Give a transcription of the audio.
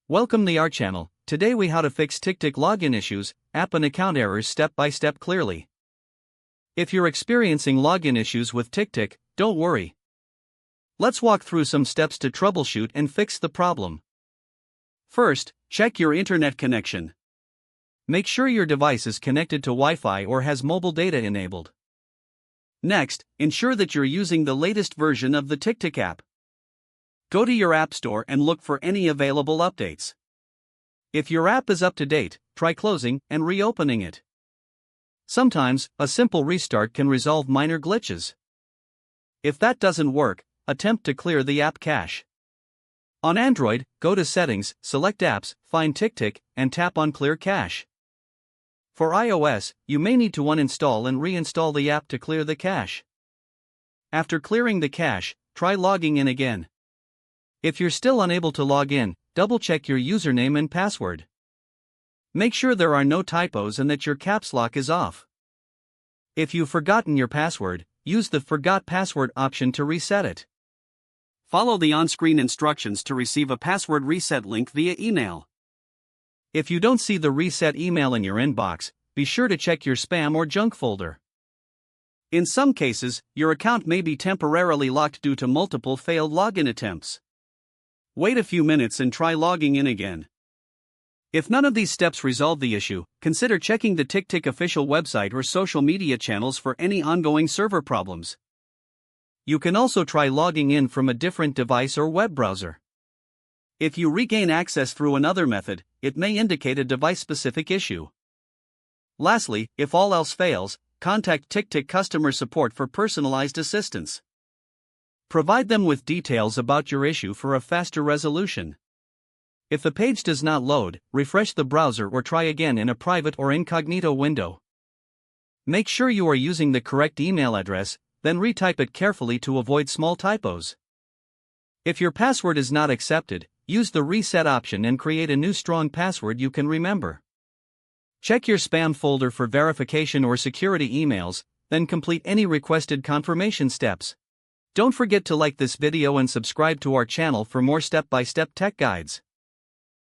Welcome to our channel. Today we how to fix TickTick login issues, app and account errors step by step clearly. If you're experiencing login issues with TickTick, don't worry. Let's walk through some steps to troubleshoot and fix the problem. First, check your internet connection. Make sure your device is connected to Wi-Fi or has mobile data enabled. Next, ensure that you're using the latest version of the TickTick app. Go to your App Store and look for any available updates. If your app is up to date, try closing and reopening it. Sometimes, a simple restart can resolve minor glitches. If that doesn't work, attempt to clear the app cache. On Android, go to Settings, select Apps, find TickTick, and tap on Clear Cache. For iOS, you may need to uninstall and reinstall the app to clear the cache. After clearing the cache, try logging in again. If you're still unable to log in, double-check your username and password. Make sure there are no typos and that your caps lock is off. If you've forgotten your password, use the Forgot Password option to reset it. Follow the on-screen instructions to receive a password reset link via email. If you don't see the reset email in your inbox, be sure to check your spam or junk folder. In some cases, your account may be temporarily locked due to multiple failed login attempts. Wait a few minutes and try logging in again. If none of these steps resolve the issue, consider checking the TickTick official website or social media channels for any ongoing server problems. You can also try logging in from a different device or web browser. If you regain access through another method, it may indicate a device-specific issue. Lastly, if all else fails, contact TickTick customer support for personalized assistance. Provide them with details about your issue for a faster resolution. If the page does not load, refresh the browser or try again in a private or incognito window. Make sure you are using the correct email address, then retype it carefully to avoid small typos. If your password is not accepted, use the reset option and create a new strong password you can remember. Check your spam folder for verification or security emails, then complete any requested confirmation steps. Don't forget to like this video and subscribe to our channel for more step-by-step tech guides.